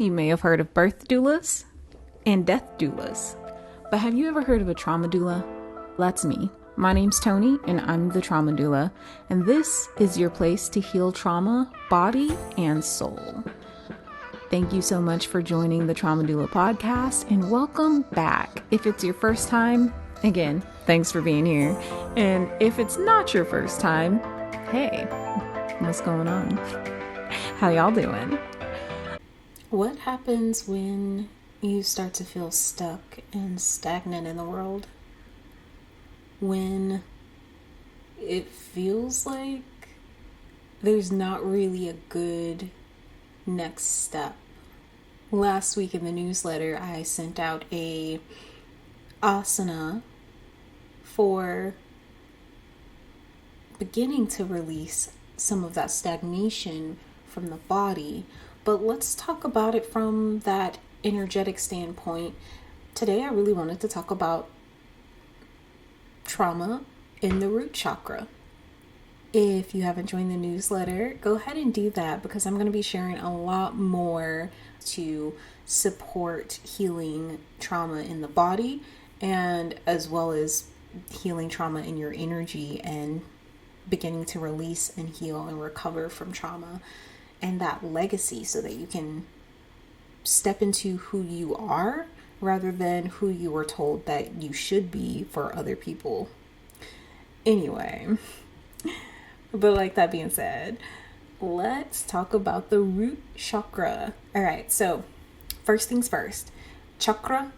You may have heard of birth doulas and death doulas, but have you ever heard of a trauma doula? That's me. My name's Toni, and I'm the trauma doula, and this is your place to heal trauma, body, and soul. Thank you so much for joining the Trauma Doula podcast, and welcome back. If it's your first time, again, thanks for being here. And if it's not your first time, hey, what's going on? How y'all doing? What happens when you start to feel stuck and stagnant in the world? When it feels like there's not really a good next step. Last week in the newsletter, I sent out a asana for beginning to release some of that stagnation from the body. But let's talk about it from that energetic standpoint. Today, I really wanted to talk about trauma in the root chakra. If you haven't joined the newsletter, go ahead and do that, because I'm going to be sharing a lot more to support healing trauma in the body, and as well as healing trauma in your energy and beginning to release and heal and recover from trauma and that legacy, so that you can step into who you are rather than who you were told that you should be for other people. Anyway, but like that being said, let's talk about the root chakra. All right, so first things first, chakra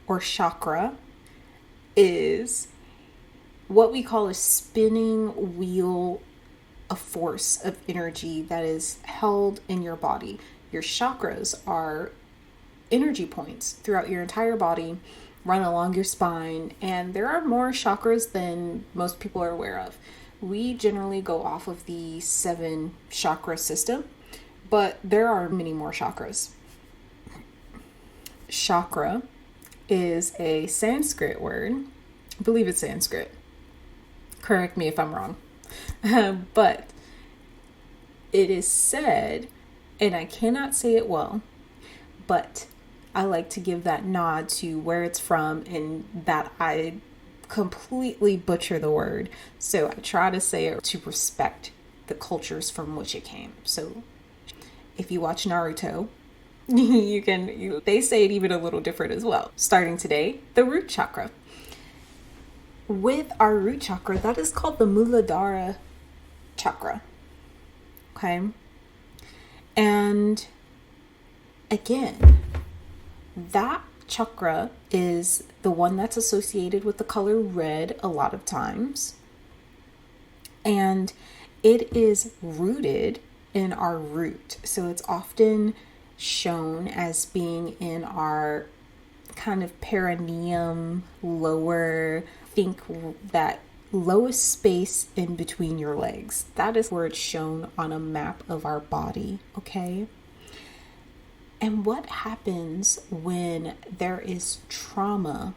or chakra is what we call a spinning wheel of force of energy that is held in your body. Your chakras are energy points throughout your entire body, run along your spine, and there are more chakras than most people are aware of. We generally go off of the 7 chakra system, but there are many more chakras. Chakra is a Sanskrit word. I believe it's Sanskrit. Correct me if I'm wrong. But it is said, and I cannot say it well, but I like to give that nod to where it's from, and that I completely butcher the word, so I try to say it to respect the cultures from which it came. So if you watch Naruto, they say it even a little different as well. Starting today, the root chakra. With our root chakra, that is called the Muladhara chakra. Okay? And again, that chakra is the one that's associated with the color red a lot of times. And it is rooted in our root. So it's often shown as being in our kind of perineum, lower, think that lowest space in between your legs. That is where it's shown on a map of our body, okay? And what happens when there is trauma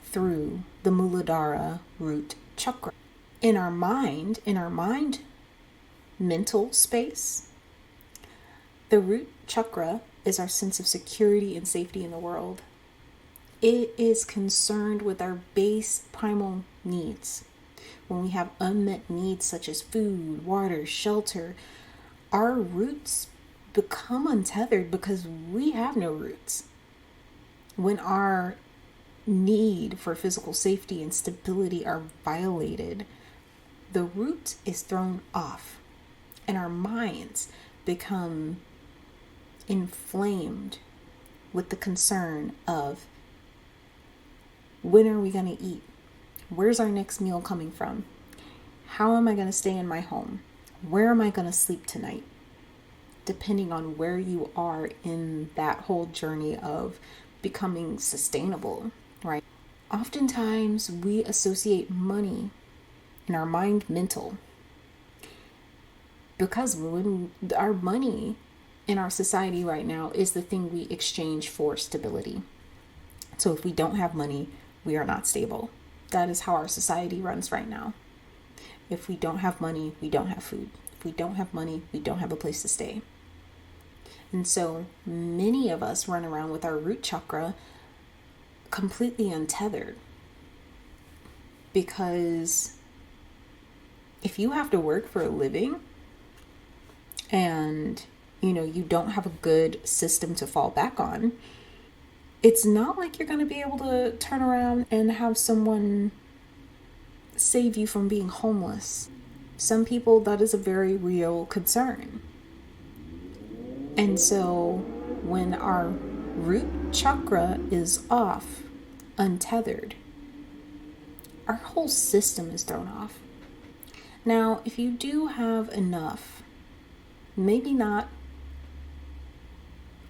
through the Muladhara root chakra? In our mind, mental space, the root chakra is our sense of security and safety in the world. It is concerned with our base primal needs. When we have unmet needs such as food, water, shelter, our roots become untethered because we have no roots. When our need for physical safety and stability are violated, the root is thrown off, and our minds become inflamed with the concern of, when are we going to eat? Where's our next meal coming from? How am I going to stay in my home? Where am I going to sleep tonight? Depending on where you are in that whole journey of becoming sustainable, right? Oftentimes we associate money in our mind mental, because when our money in our society right now is the thing we exchange for stability. So if we don't have money, we are not stable. That is how our society runs right now. If we don't have money, we don't have food. If we don't have money, we don't have a place to stay. And so many of us run around with our root chakra completely untethered. Because if you have to work for a living and, you don't have a good system to fall back on, it's not like you're going to be able to turn around and have someone save you from being homeless. Some people, that is a very real concern. And so when our root chakra is off, untethered, our whole system is thrown off. Now, if you do have enough, maybe not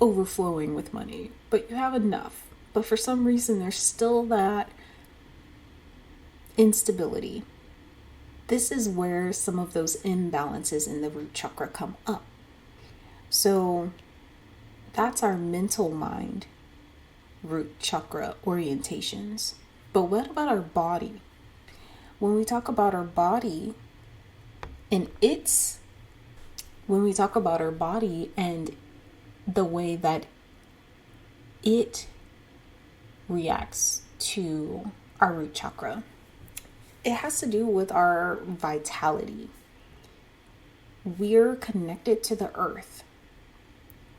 overflowing with money, but you have enough, but for some reason there's still that instability, this is where some of those imbalances in the root chakra come up. So that's our mental mind root chakra orientations. But what about our body? When we talk about our body and the way that it reacts to our root chakra, it has to do with our vitality. We're connected to the earth.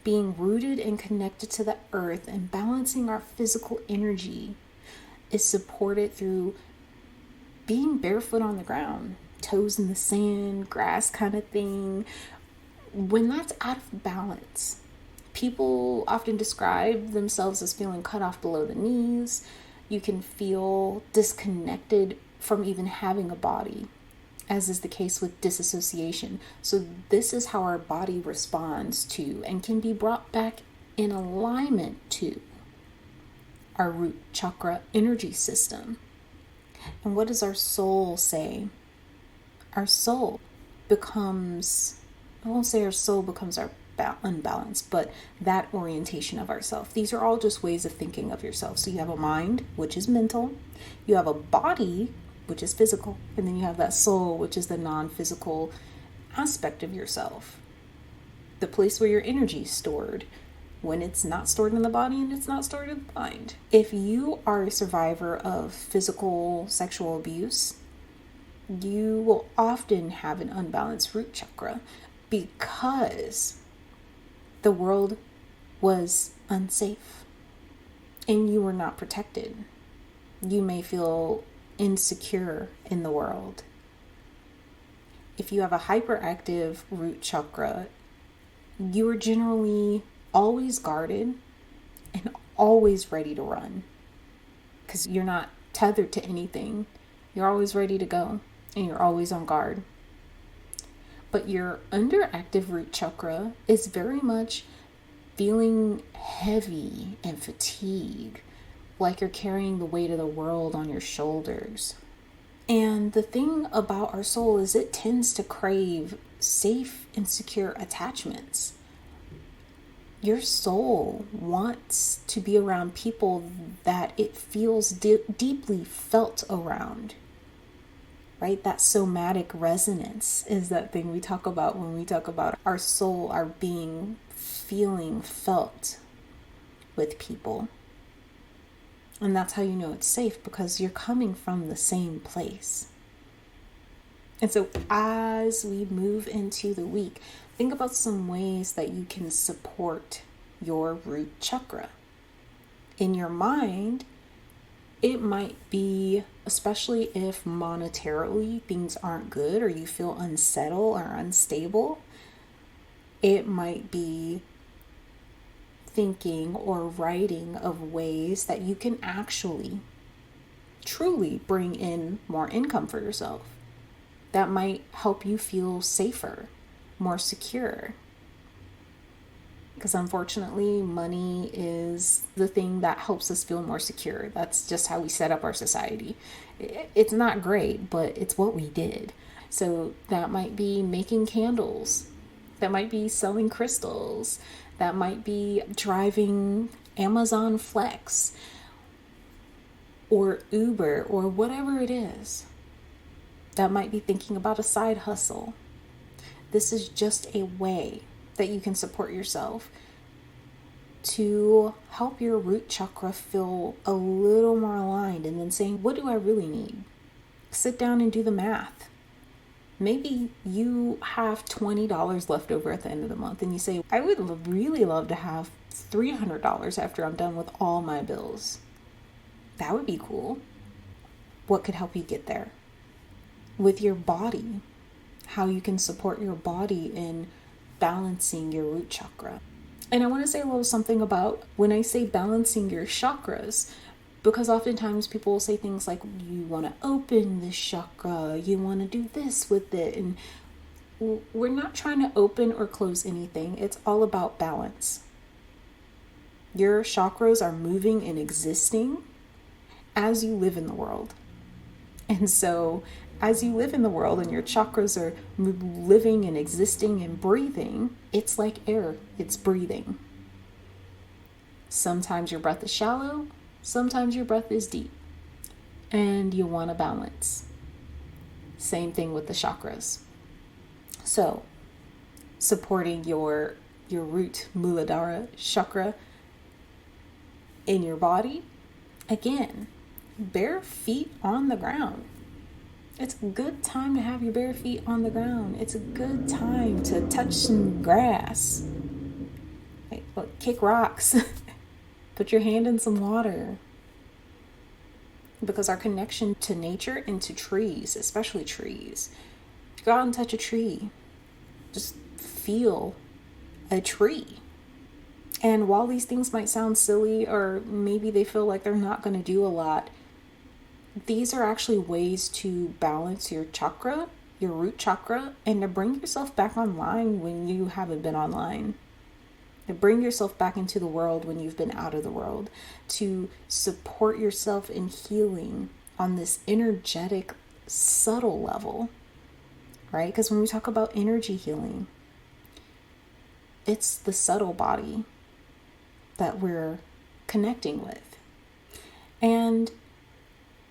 Being rooted and connected to the earth and balancing our physical energy is supported through being barefoot on the ground, toes in the sand, grass kind of thing. When that's out of balance, people often describe themselves as feeling cut off below the knees. You can feel disconnected from even having a body, as is the case with disassociation. So this is how our body responds to and can be brought back in alignment to our root chakra energy system. And what does our soul say? Our soul becomes, I won't say our soul becomes our unbalance, but that orientation of ourself. These are all just ways of thinking of yourself. So you have a mind, which is mental. You have a body, which is physical. And then you have that soul, which is the non-physical aspect of yourself. The place where your energy is stored when it's not stored in the body and it's not stored in the mind. If you are a survivor of physical sexual abuse, you will often have an unbalanced root chakra because the world was unsafe and you were not protected. You may feel insecure in the world. If you have a hyperactive root chakra, you are generally always guarded and always ready to run because you're not tethered to anything. You're always ready to go and you're always on guard. But your underactive root chakra is very much feeling heavy and fatigued, like you're carrying the weight of the world on your shoulders. And the thing about our soul is it tends to crave safe and secure attachments. Your soul wants to be around people that it feels deeply felt around, right? That somatic resonance is that thing we talk about when we talk about our soul, our being, feeling felt with people. And that's how you know it's safe, because you're coming from the same place. And so as we move into the week, think about some ways that you can support your root chakra. In your mind, it might be, especially if monetarily things aren't good or you feel unsettled or unstable, it might be thinking or writing of ways that you can actually truly bring in more income for yourself. That might help you feel safer, more secure. Because unfortunately, money is the thing that helps us feel more secure. That's just how we set up our society. It's not great, but it's what we did. So that might be making candles. That might be selling crystals. That might be driving Amazon Flex or Uber or whatever it is. That might be thinking about a side hustle. This is just a way that you can support yourself to help your root chakra feel a little more aligned, and then saying, what do I really need? Sit down and do the math. Maybe you have $20 left over at the end of the month and you say, I would really love to have $300 after I'm done with all my bills. That would be cool. What could help you get there? With your body, how you can support your body in balancing your root chakra. And I want to say a little something about when I say balancing your chakras, because oftentimes people will say things like, you want to open this chakra, you want to do this with it. And we're not trying to open or close anything. It's all about balance. Your chakras are moving and existing as you live in the world. And so as you live in the world and your chakras are living and existing and breathing, it's like air, it's breathing. Sometimes your breath is shallow, sometimes your breath is deep, and you want to balance. Same thing with the chakras. So, supporting your root Muladhara chakra in your body, again, bare feet on the ground. It's a good time to have your bare feet on the ground. It's a good time to touch some grass. Kick rocks. Put your hand in some water. Because our connection to nature and to trees, especially trees. Go out and touch a tree. Just feel a tree. And while these things might sound silly, or maybe they feel like they're not going to do a lot, these are actually ways to balance your chakra, your root chakra, and to bring yourself back online when you haven't been online. To bring yourself back into the world when you've been out of the world. To support yourself in healing on this energetic, subtle level. Right? Because when we talk about energy healing, it's the subtle body that we're connecting with. And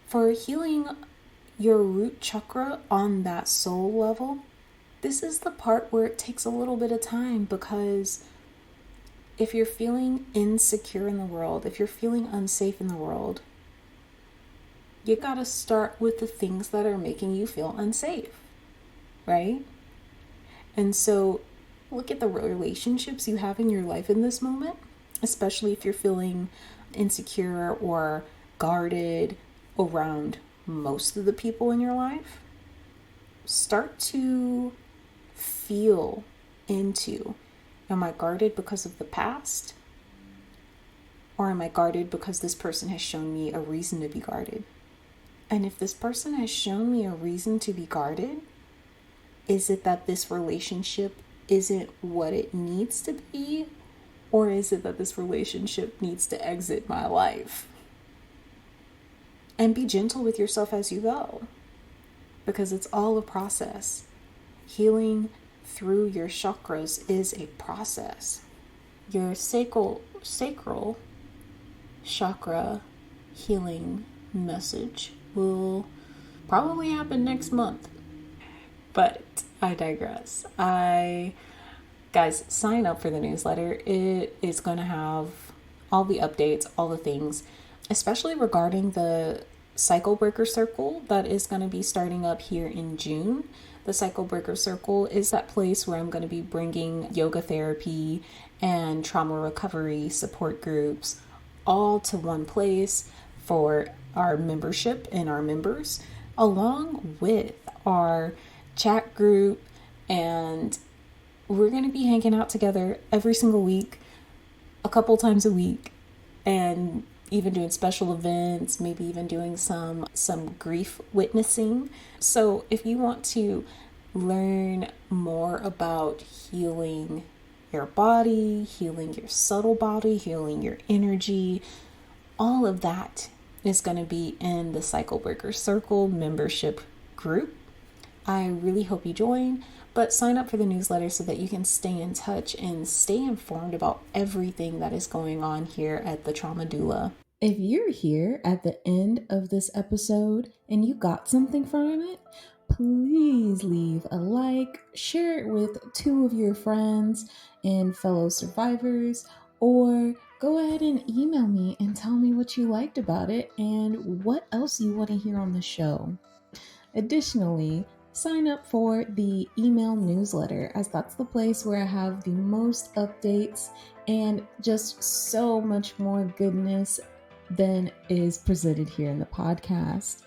for healing your root chakra on that soul level, this is the part where it takes a little bit of time, because if you're feeling insecure in the world, if you're feeling unsafe in the world, you gotta start with the things that are making you feel unsafe, right? And so look at the relationships you have in your life in this moment, especially if you're feeling insecure or guarded around most of the people in your life. Start to feel into, am I guarded because of the past? Or am I guarded because this person has shown me a reason to be guarded? And if this person has shown me a reason to be guarded, is it that this relationship isn't what it needs to be? Or is it that this relationship needs to exit my life? And be gentle with yourself as you go, because it's all a process. Healing through your chakras is a process. Your sacral chakra healing message will probably happen next month. But I digress. Guys, sign up for the newsletter. It is going to have all the updates, all the things, especially regarding the Cycle Breaker Circle that is going to be starting up here in June. The Cycle Breaker Circle is that place where I'm going to be bringing yoga therapy and trauma recovery support groups all to one place for our membership and our members, along with our chat group. And we're going to be hanging out together every single week, a couple times a week, and even doing special events, maybe even doing some grief witnessing. So if you want to learn more about healing your body, healing your subtle body, healing your energy, all of that is going to be in the Cycle Breaker Circle membership group. I really hope you join, but sign up for the newsletter so that you can stay in touch and stay informed about everything that is going on here at the Trauma Doula. If you're here at the end of this episode and you got something from it, please leave a like, share it with 2 of your friends and fellow survivors, or go ahead and email me and tell me what you liked about it and what else you want to hear on the show. Additionally, sign up for the email newsletter, as that's the place where I have the most updates and just so much more goodness than is presented here in the podcast.